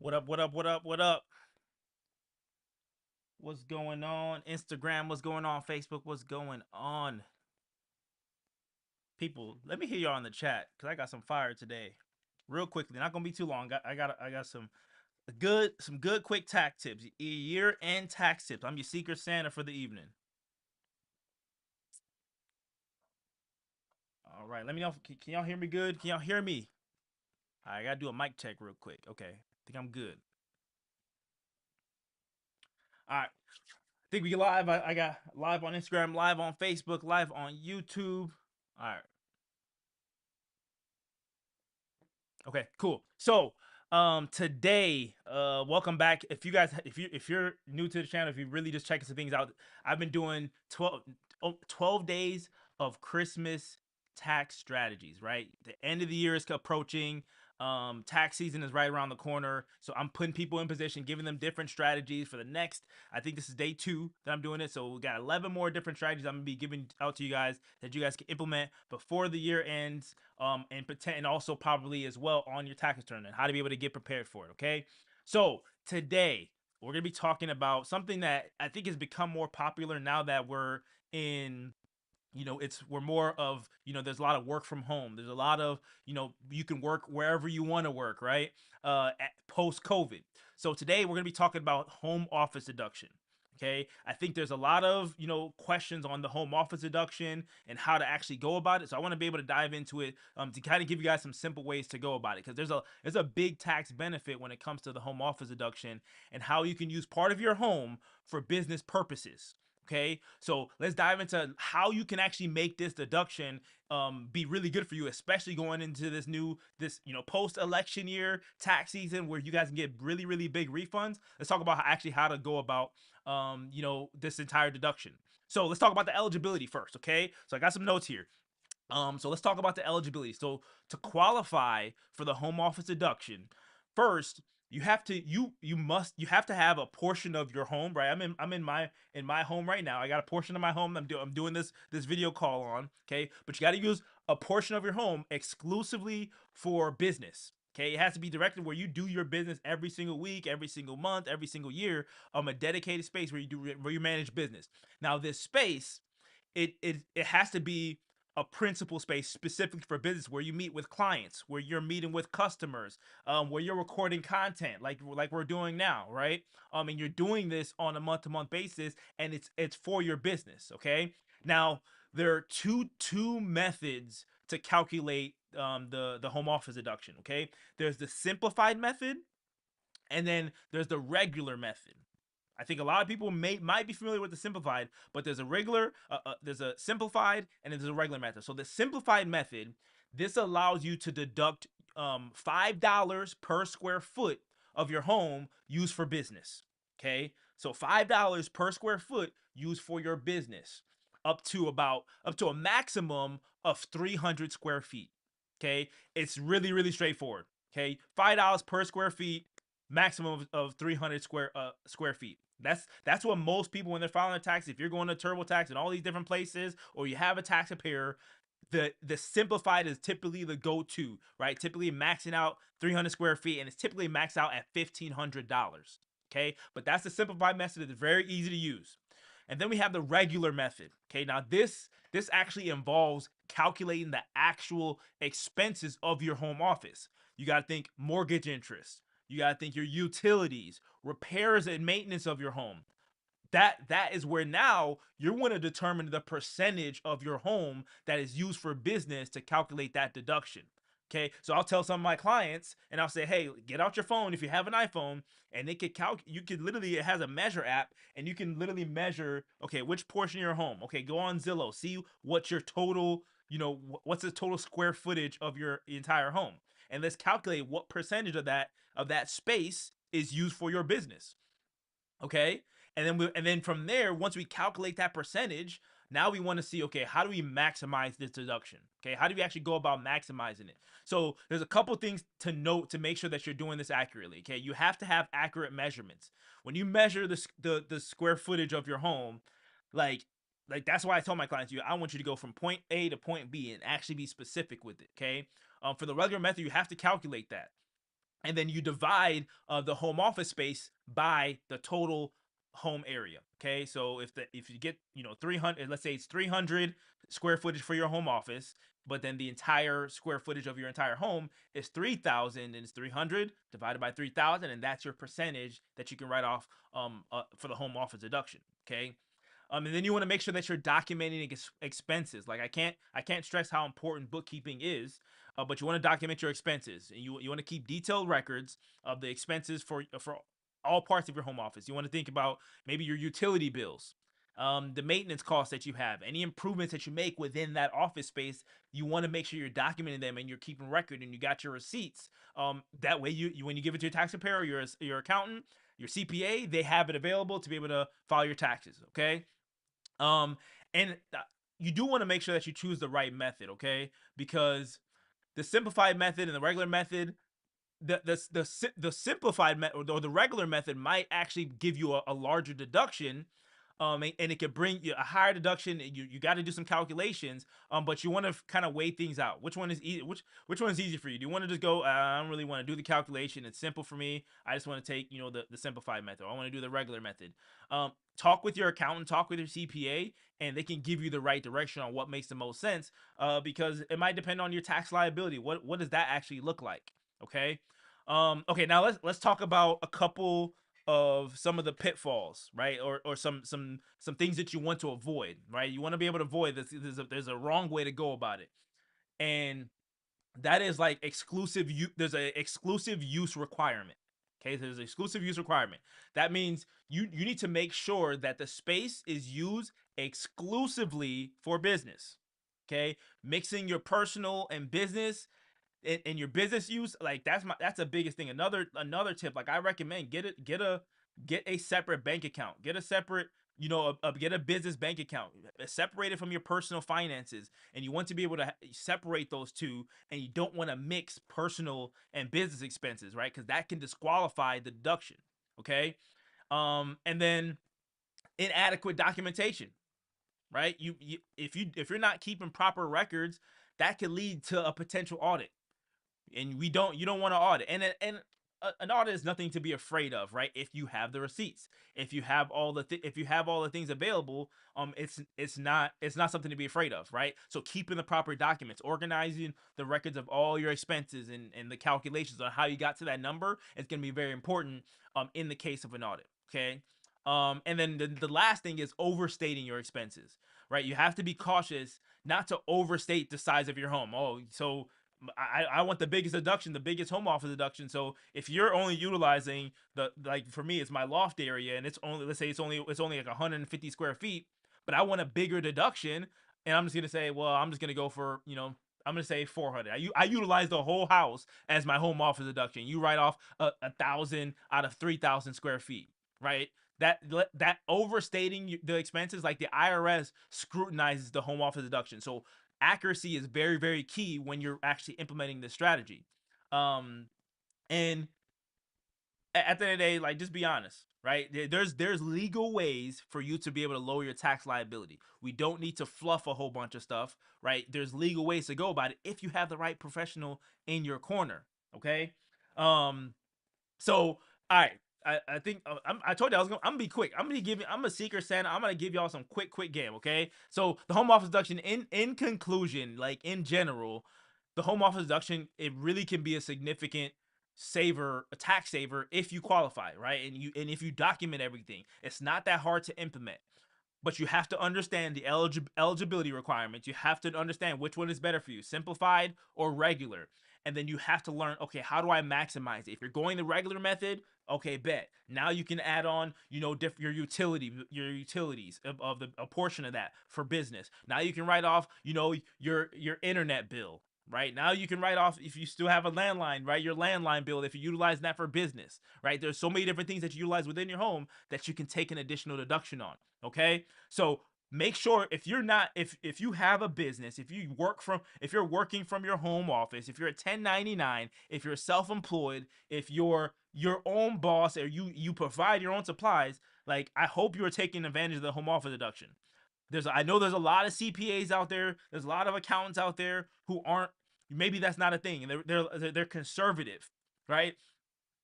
What up, what up, what up, what up? What's going on? Instagram, what's going on? Facebook, what's going on? People, let me hear y'all in the chat because I got some fire today. Real quickly, not gonna be too long. I got some good quick tax tips. Year end tax tips. I'm your secret Santa for the evening. All right, let me know. Can y'all hear me good? Can y'all hear me? I gotta do a mic check real quick. Okay, I think I'm good. All right, I think we live. I got live on Instagram, live on Facebook, live on YouTube. All right. Okay, cool. So, today, welcome back. If you're new to the channel, if you really just checking some things out, I've been doing 12 days of Christmas tax strategies, right? The end of the year is approaching. Tax season is right around the corner. So I'm putting people in position, giving them different strategies for the next, I think this is day 2 that I'm doing it. So we got 11 more different strategies I'm gonna be giving out to you guys that you guys can implement before the year ends, and also probably as well on your tax return and how to be able to get prepared for it. Okay, so today we're gonna be talking about something that I think has become more popular now that we're in, it's we're more of, there's a lot of work from home. There's a lot of, you can work wherever you want to work, right? Post COVID. So today we're going to be talking about home office deduction. Okay, I think there's a lot of, questions on the home office deduction and how to actually go about it. So I want to be able to dive into it, to kind of give you guys some simple ways to go about it, because there's a big tax benefit when it comes to the home office deduction and how you can use part of your home for business purposes. Okay, so let's dive into how you can actually make this deduction be really good for you, especially going into this post-election year tax season where you guys can get really really big refunds. Let's talk about how to go about this entire deduction. So let's talk about the eligibility first. Okay, so I got some notes here. So let's talk about the eligibility. So to qualify for the home office deduction, first you have to have a portion of your home, right? I'm in my home right now. I got a portion of my home I'm doing this video call on, okay? But you got to use a portion of your home exclusively for business. Okay, it has to be directed where you do your business every single week, every single month, every single year. A dedicated space where you manage business. Now, this space, it has to be a principal space specifically for business where you meet with clients, where you're meeting with customers, where you're recording content like we're doing now, right? And you're doing this on a month to month basis, and it's for your business. Okay. Now there are two methods to calculate the home office deduction. Okay, there's the simplified method, and then there's the regular method. I think a lot of people might be familiar with the simplified, but there's a simplified, and there's a regular method. So the simplified method, this allows you to deduct $5 per square foot of your home used for business. Okay, so $5 per square foot used for your business, up to a maximum of 300 square feet. Okay, it's really straightforward. Okay, $5 per square feet, maximum of 300 square feet. That's what most people, when they're filing a tax, if you're going to TurboTax and all these different places, or you have a tax preparer, the simplified is typically the go-to, right? Typically maxing out 300 square feet, and it's typically maxed out at $1,500. Okay, but that's the simplified method. It's very easy to use. And then we have the regular method. Okay, now this actually involves calculating the actual expenses of your home office. You got to think mortgage interest. You got to think your utilities, repairs and maintenance of your home. That is where now you want to determine the percentage of your home that is used for business to calculate that deduction. Okay, so I'll tell some of my clients and I'll say, hey, get out your phone if you have an iPhone, and they could you could literally, it has a measure app, and you can literally measure, okay, which portion of your home. Okay, go on Zillow, see what your total, what's the total square footage of your entire home, and let's calculate what percentage of that space is used for your business. Okay, and then from there, once we calculate that percentage, now we want to see, okay, how do we maximize this deduction? Okay, how do we actually go about maximizing it? So there's a couple things to note to make sure that you're doing this accurately. Okay, you have to have accurate measurements when you measure the square footage of your home. like that's why I tell my clients, I want you to go from point A to point B and actually be specific with it. Okay, for the regular method, you have to calculate that, and then you divide the home office space by the total home area. Okay, so if you get 300, let's say it's 300 square footage for your home office, but then the entire square footage of your entire home is 3,000, and it's 300 divided by 3,000, and that's your percentage that you can write off for the home office deduction. Okay, and then you want to make sure that you're documenting expenses. Like I can't stress how important bookkeeping is, but you want to document your expenses, and you want to keep detailed records of the expenses for all parts of your home office. You want to think about maybe your utility bills, the maintenance costs that you have, any improvements that you make within that office space. You want to make sure you're documenting them and you're keeping record, and you got your receipts. That way, you when you give it to your tax preparer, your accountant, your CPA, they have it available to be able to file your taxes. Okay, um, and you do want to make sure that you choose the right method, okay? Because the simplified method and the regular method, the simplified method or the regular method might actually give you a larger deduction, and it could bring you a higher deduction. You got to do some calculations, but you want to kind of weigh things out. Which one is easy? Which one is easy for you? Do you want to just go, I don't really want to do the calculation, it's simple for me, I just want to take the simplified method, or I want to do the regular method? Talk with your accountant, talk with your CPA, and they can give you the right direction on what makes the most sense, because it might depend on your tax liability. What does that actually look like? Okay. Okay, now let's talk about a couple of some of the pitfalls, right? Or some things that you want to avoid, right? You want to be able to avoid this. There's a wrong way to go about it, and that is like exclusive use. There's a exclusive use requirement. Okay, so there's an exclusive use requirement. That means you need to make sure that the space is used exclusively for business. Okay, mixing your personal and business in your business use, like that's the biggest thing. Another tip, like I recommend, get a separate bank account, get a separate, get a business bank account, separate it from your personal finances, and you want to be able to separate those two, and you don't want to mix personal and business expenses, right? Because that can disqualify the deduction. Okay, and then inadequate documentation, right? If you're not keeping proper records, that could lead to a potential audit, and you don't want to audit, and an audit is nothing to be afraid of, right? If you have the receipts, if you have if you have all the things available, it's not something to be afraid of, right? So keeping the proper documents, organizing the records of all your expenses, and the calculations on how you got to that number is going to be very important in the case of an audit. Okay, and then the last thing is overstating your expenses, right? You have to be cautious not to overstate the size of your home. Oh, so I want the biggest deduction, the biggest home office deduction. So if you're only utilizing like for me, it's my loft area, and it's only, let's say it's only like 150 square feet, but I want a bigger deduction, and I'm just gonna say, well, I'm just gonna go for, I'm gonna say 400. I utilize the whole house as my home office deduction. You write off 1,000 out of 3,000 square feet. right? That overstating the expenses, like the IRS scrutinizes the home office deduction. So accuracy is very, very key when you're actually implementing this strategy. And at the end of the day, like, just be honest, right? There's legal ways for you to be able to lower your tax liability. We don't need to fluff a whole bunch of stuff, right? There's legal ways to go about it if you have the right professional in your corner. Okay. Um, so, all right. I think I told you I'm gonna be quick. I'm a Secret Santa. I'm gonna give y'all some quick game. Okay. So the home office deduction, in conclusion, like in general, the home office deduction, it really can be a significant saver, a tax saver, if you qualify, right? And if you document everything, it's not that hard to implement. But you have to understand the eligibility requirements. You have to understand which one is better for you, simplified or regular. And then you have to learn, okay, how do I maximize it? If you're going the regular method, okay, bet. Now you can add on, your utilities of a portion of that for business. Now you can write off, your internet bill. Right now, you can write off, if you still have a landline, right? Your landline bill, if you utilize that for business, right? There's so many different things that you utilize within your home that you can take an additional deduction on. Okay, so make sure, if you're not, if you have a business, if you're working from your home office, if you're a 1099, if you're self-employed, if you're your own boss, or you provide your own supplies, like, I hope you're taking advantage of the home office deduction. I know there's a lot of CPAs out there, there's a lot of accountants out there who aren't, maybe that's not a thing, and they're conservative, right?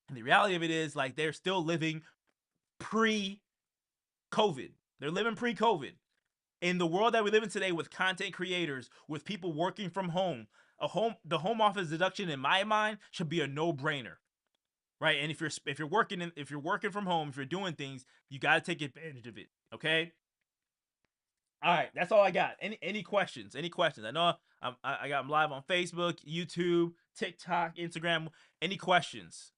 And the reality of it is, like, they're still living pre COVID. They're living pre-COVID. In the world that we live in today, with content creators, with people working from home, the home office deduction, in my mind, should be a no-brainer, right? And if you're working from home, if you're doing things, you got to take advantage of it. Okay. All right, that's all I got. Any questions? Any questions? I know I'm live on Facebook, YouTube, TikTok, Instagram. Any questions?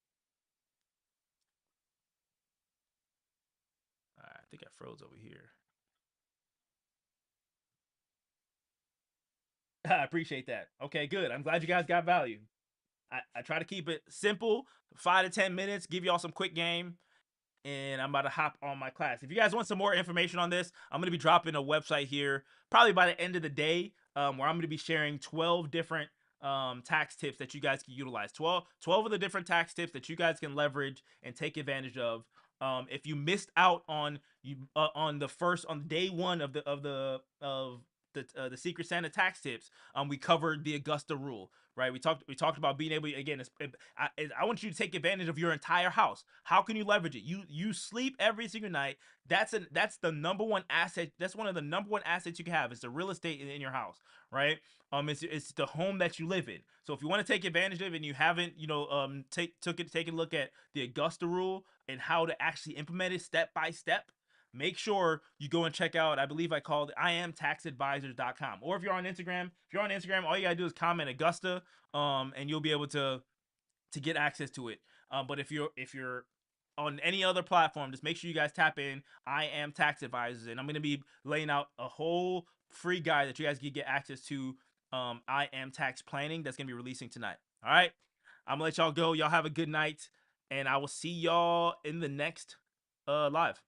All right, I think I froze over here. I appreciate that. Okay, good. I'm glad you guys got value. I try to keep it simple, 5 to 10 minutes, give y'all some quick game, and I'm about to hop on my class. If you guys want some more information on this, I'm going to be dropping a website here probably by the end of the day, where I'm going to be sharing 12 different tax tips that you guys can utilize. 12 of the different tax tips that you guys can leverage and take advantage of. If you missed out on the day one of the Secret Santa tax tips, we covered the Augusta rule, right? We talked about being able, again, I want you to take advantage of your entire house. How can you leverage it? You sleep every single night. That's the number one asset. That's one of the number one assets you can have. It's the real estate in your house, right? It's the home that you live in. So if you want to take advantage of it, and you haven't, take a look at the Augusta rule and how to actually implement it step by step, make sure you go and check out, I believe I called it IamTaxAdvisors.com. Or if you're on Instagram, all you gotta do is comment Augusta, and you'll be able to get access to it. But if you're on any other platform, just make sure you guys tap in I Am Tax Advisors, and I'm gonna be laying out a whole free guide that you guys can get access to. I Am Tax Planning, that's gonna be releasing tonight. All right, I'm gonna let y'all go. Y'all have a good night, and I will see y'all in the next live.